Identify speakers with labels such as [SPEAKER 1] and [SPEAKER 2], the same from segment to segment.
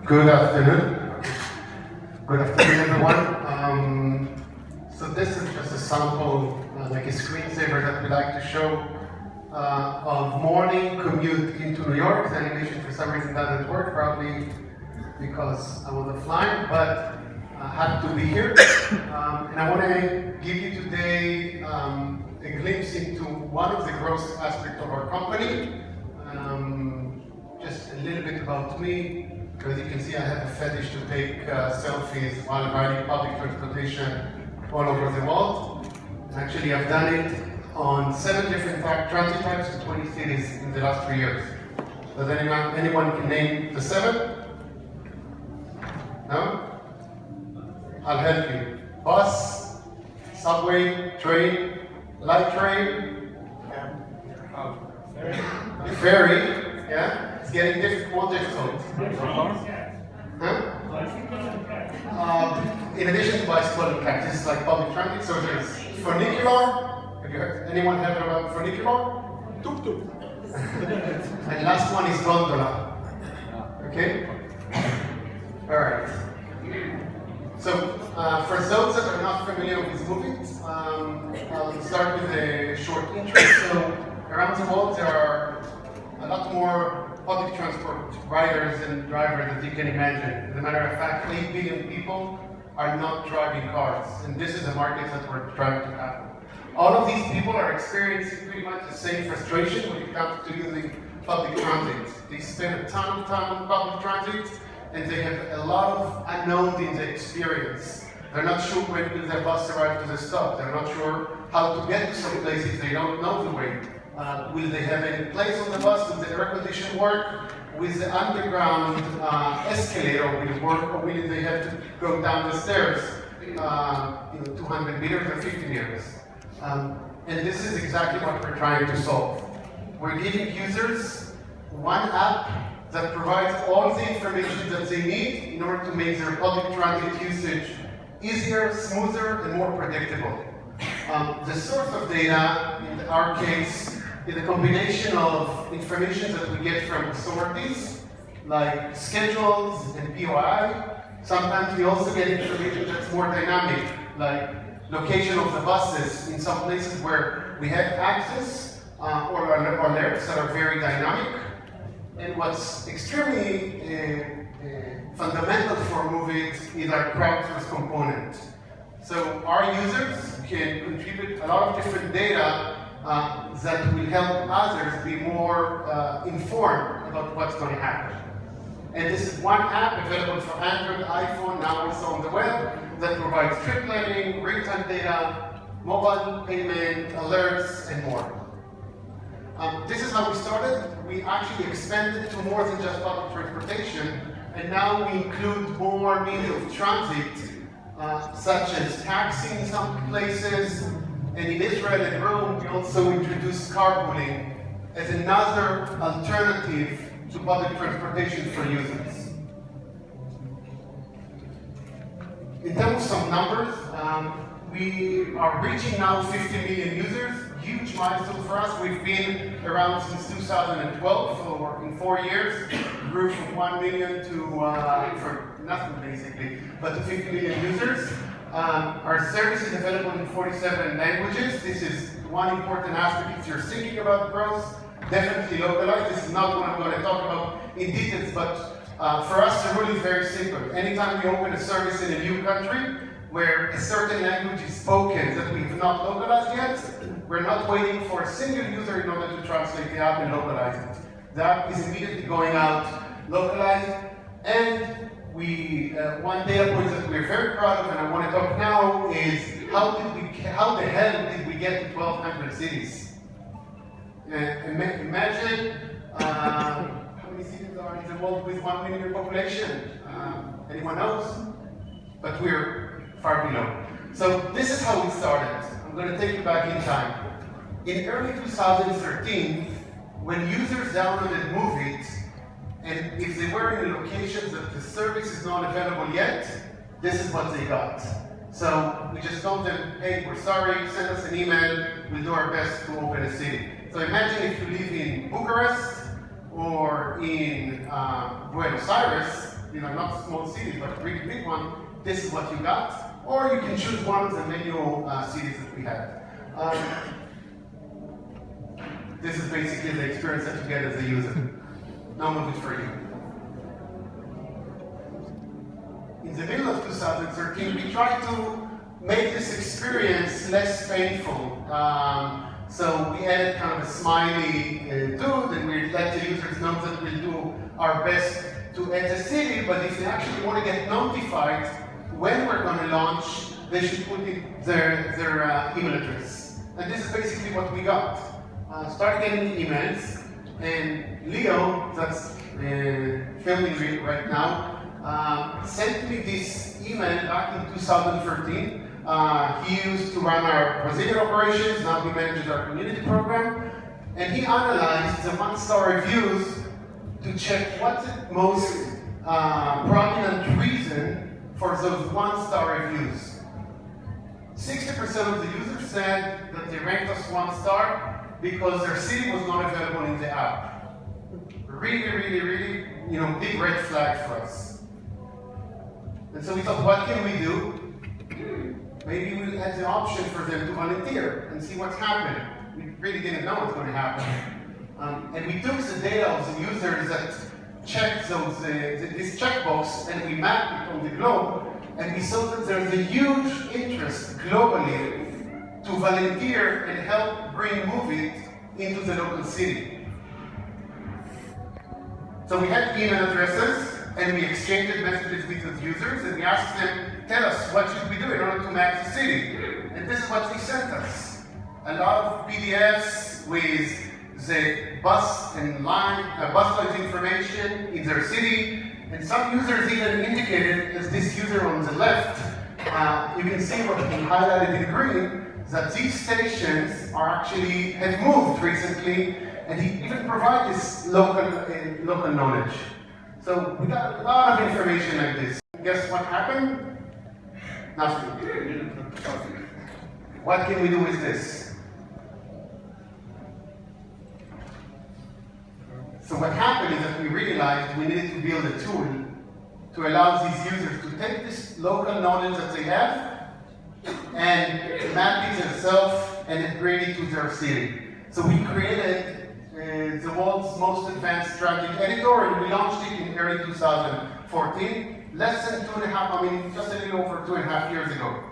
[SPEAKER 1] Good afternoon. Good afternoon, everyone. So this is just a sample, like a screensaver that we like to show of morning commute into New York. The animation for some reason doesn't work, probably because I was flying, but happy to be here. And I want to give you today a glimpse into one of the growth aspects of our company. Just a little bit about me. As you can see, I have a fetish to take selfies while riding public transportation all over the world. Actually, I've done it on 7 different transit types in 20 cities in the last 3 years. Does anyone can name the 7? No? I'll help you. Bus, subway, train, light train, ferry. Yeah, it's getting more difficult. Huh? In addition to bicycle and cab, this is like public transit. So there's funicular. Have you heard? Anyone heard about funicular? Tuk-tuk. And last one is gondola. Okay. All right. So for those that are not familiar with Moovit, I'll start with a short intro. So around the world, there are a lot more public transport riders and drivers as you can imagine. As a matter of fact, 8 billion people are not driving cars, and this is a market that we're trying to tackle. All of these people are experiencing pretty much the same frustration when it comes to using public transit. They spend a ton of time on public transit, and they have a lot of unknowns in the experience. They're not sure when will their bus arrive to the stop. They're not sure how to get to some places. They don't know the way. Will they have any place on the bus? Will the air condition work? Will the underground escalator will work, or will they have to go down the stairs 200 meters or 50 meters? And this is exactly what we're trying to solve. We're giving users one app that provides all the information that they need in order to make their public transit usage easier, smoother, and more predictable. The source of data, in our case, is a combination of information that we get from authorities, like schedules and POI. Sometimes we also get information that's more dynamic, like location of the buses in some places where we have access or alerts that are very dynamic. And what's extremely fundamental for Moovit is our crowdsource component. So our users can contribute a lot of different data that will help others be more informed about what's going to happen. And this is one app available for Android, iPhone, now also on the web, that provides trip planning, real-time data, mobile payment, alerts, and more. This is how we started. We actually expanded to more than just public transportation, and now we include more means of transit, such as taxi in some places. And in Israel and Rome, we also introduced carpooling as another alternative to public transportation for users. In terms of some numbers, we are reaching now 50 million users, huge milestone for us. We've been around since 2012, so in 4 years, grew from 1 million to, for nothing basically, but to 50 million users. Our service is available in 47 languages. This is one important aspect if you're thinking about growth. Definitely localized. This is not what I'm going to talk about in details, but for us the rule is very simple. Anytime we open a service in a new country where a certain language is spoken that we've not localized yet, we're not waiting for a single user in order to translate the app and localize it. The app is immediately going out, localized, and one data point that we're very proud of, and I want to talk now, is how the hell did we get to 1,200 cities? Imagine how many cities are in the world with 1 million population? Anyone knows? But we're far below. So this is how we started. I'm going to take you back in time. In early 2013, when users downloaded Moovit, and if they were in locations that the service is not available yet, this is what they got. So we just told them, hey, we're sorry, send us an email, we'll do our best to open a city. So imagine if you live in Bucharest or in Buenos Aires, not small cities, but a really big one, this is what you got. Or you can choose one of the menu cities that we had. This is basically the experience that you get as a user. No Moovit for you. In the middle of 2013, we tried to make this experience less painful. So we added kind of a smiley dude, and we let the users know that we'll do our best to add the city, but if they actually want to get notified when we're going to launch, they should put in their email address. And this is basically what we got. Started getting emails, and Leo, that's filming me right now, sent me this email back in 2013. He used to run our Brazilian operations, now he manages our community program, and he analyzed the one-star reviews to check what's the most prominent reason for those one-star reviews. 60% of the users said that they ranked us 1 star because their city was not available in the app. Really, big red flag for us. And so we thought, what can we do? Maybe we'll add the option for them to volunteer and see what's happening. We really didn't know what's going to happen. And we took the data of the users that checked this checkbox, and we mapped it on the globe, and we saw that there's a huge interest globally to volunteer and help bring Moovit into the local city. So we had email addresses, and we exchanged messages with the users, and we asked them, tell us, what should we do in order to map the city? And this is what they sent us. A lot of PDFs with the bus lines information in their city, and some users even indicated, as this user on the left, you can see what we highlighted in green, that these stations have moved recently, and he even provides this local knowledge. So we got a lot of information like this. Guess what happened? Nothing. What can we do with this? So what happened is that we realized we needed to build a tool to allow these users to take this local knowledge that they have and map it themselves and bring it to their city. So we created the world's most advanced strategic editor, and we launched it in early 2014, less than just a little over 2.5 years ago.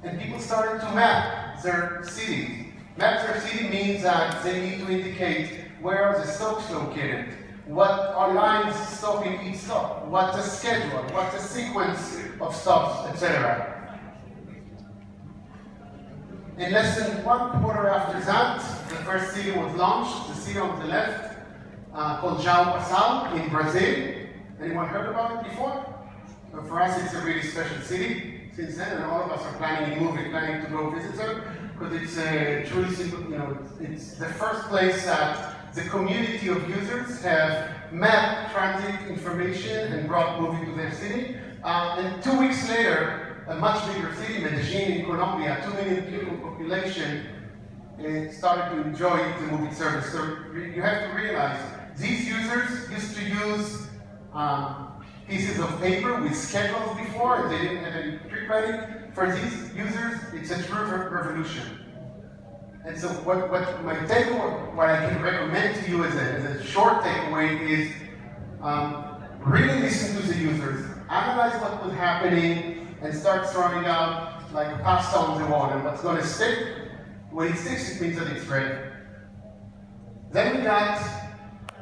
[SPEAKER 1] And people started to map their city. Map their city means that they need to indicate where are the stops located, what are lines stopping each stop, what's the schedule, what's the sequence of stops, etc. In less than 1 quarter after that, the first city was launched, the city on the left, called Yovav in Brazil. Anyone heard about it before? So for us, it's a really special city since then, and all of us are planning to go visit them, because it's truly simple. It's the first place that the community of users have mapped transit information and brought Moovit to their city. And 2 weeks later, a much bigger city, Medellin in Colombia, 2 million people population, started to enjoy the Moovit service. So you have to realize, these users used to use pieces of paper with schedules before, and they didn't have any pre-planning. For these users, it's a true revolution. And so what I can recommend to you as a short takeaway is really listen to the users, analyze what was happening, and start throwing out like pasta on the wall, and what's going to stick. When it sticks, it means that it's ready. Then we got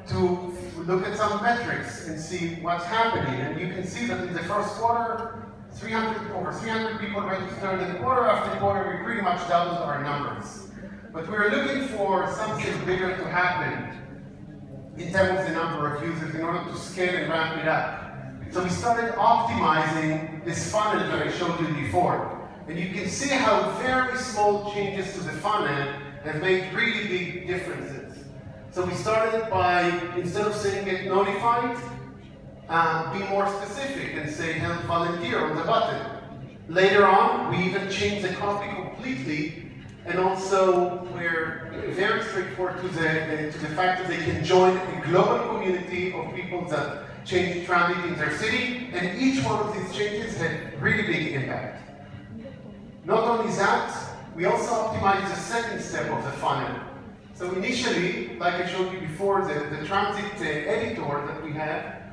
[SPEAKER 1] to look at some metrics and see what's happening, and you can see that in the first quarter, over 300 people registered, and quarter after quarter, we pretty much doubled our numbers. But we were looking for something bigger to happen in terms of the number of users in order to scale and ramp it up. So we started optimizing this funnel that I showed you before. And you can see how very small changes to the funnel have made really big differences. So we started by, instead of saying get notified, be more specific and say help volunteer on the button. Later on, we even changed the copy completely, and also we're very straightforward to the fact that they can join a global community of people that changed transit in their city, and each one of these changes had really big impact. Not only that, we also optimized the second step of the funnel. So initially, like I showed you before, the transit editor that we had,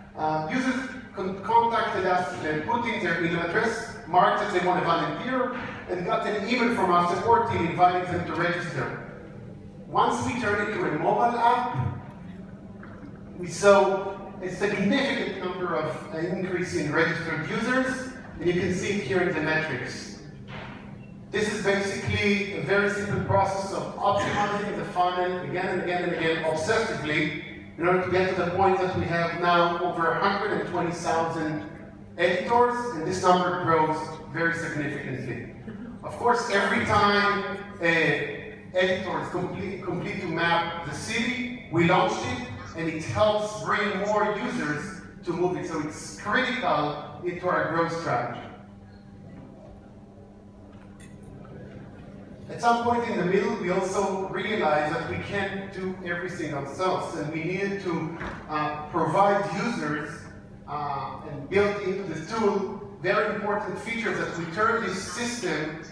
[SPEAKER 1] users contacted us, put in their email address, marked that they want to volunteer, and got an email from our support team inviting them to register. Once we turned it to a mobile app, we saw a significant number of increase in registered users, and you can see it here in the metrics. This is basically a very simple process of optimizing the funnel again and again and again, obsessively, in order to get to the point that we have now over 120,000 editors, and this number grows very significantly. Of course, every time editors complete to map the city, we launched it, and it helps bring more users to Moovit, so it's critical into our growth strategy. At some point in the middle, we also realized that we can't do everything ourselves, and we needed to provide users and build into this tool very important features that we turn this system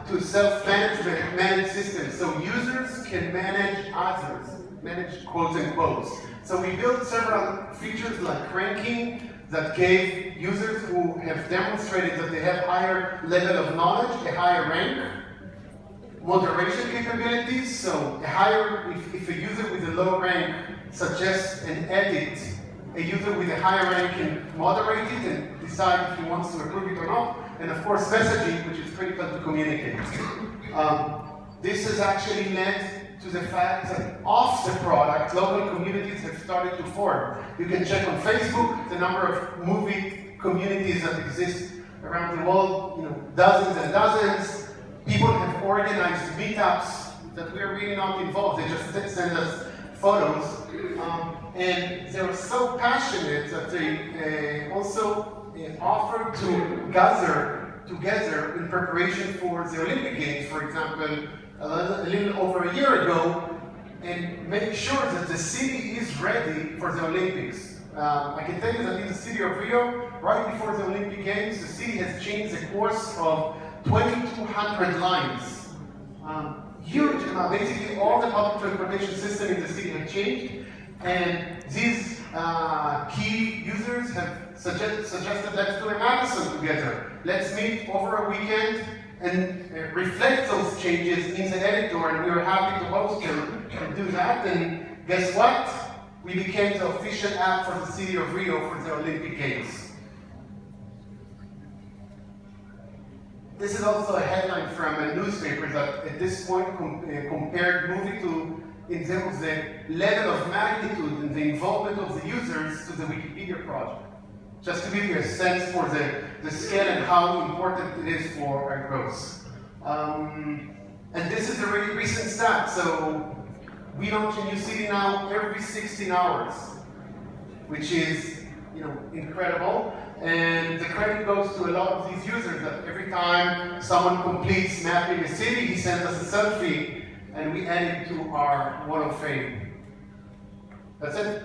[SPEAKER 1] to self-management managed system, so users can manage others, manage quotes and quotes. So we built several features like ranking that gave users who have demonstrated that they have higher level of knowledge a higher rank. Moderation capabilities, so if a user with a low rank suggests an edit, a user with a higher rank can moderate it and decide if he wants to approve it or not. And of course, messaging, which is critical to communicate. This has actually led to the fact that off the product, local communities have started to form. You can check on Facebook the number of Moovit communities that exist around the world, dozens and dozens. People have organized meetups that we're really not involved. They just send us photos. And they're so passionate that they also offer to gather together in preparation for the Olympic Games, for example, a little over a year ago, and make sure that the city is ready for the Olympics. I can tell you that in the city of Rio, right before the Olympic Games, the city has changed the course of 2,200 lines. Huge amount. Basically, all the public transportation system in the city have changed, and these key users have suggested let's do a marathon together. Let's meet over a weekend and reflect those changes in the editor, and we were happy to host them and do that. And guess what? We became the official app for the city of Rio for the Olympic Games. This is also a headline from a newspaper that at this point compared Moovit to, in terms of the level of magnitude and the involvement of the users to the Wikipedia project. Just to give you a sense for the scale and how important it is for our growth. And this is a really recent stat. So we launch a new city now every 16 hours, which is incredible. And the credit goes to a lot of these users that every time someone completes mapping a city, he sends us a selfie and we add it to our wall of fame. That's it.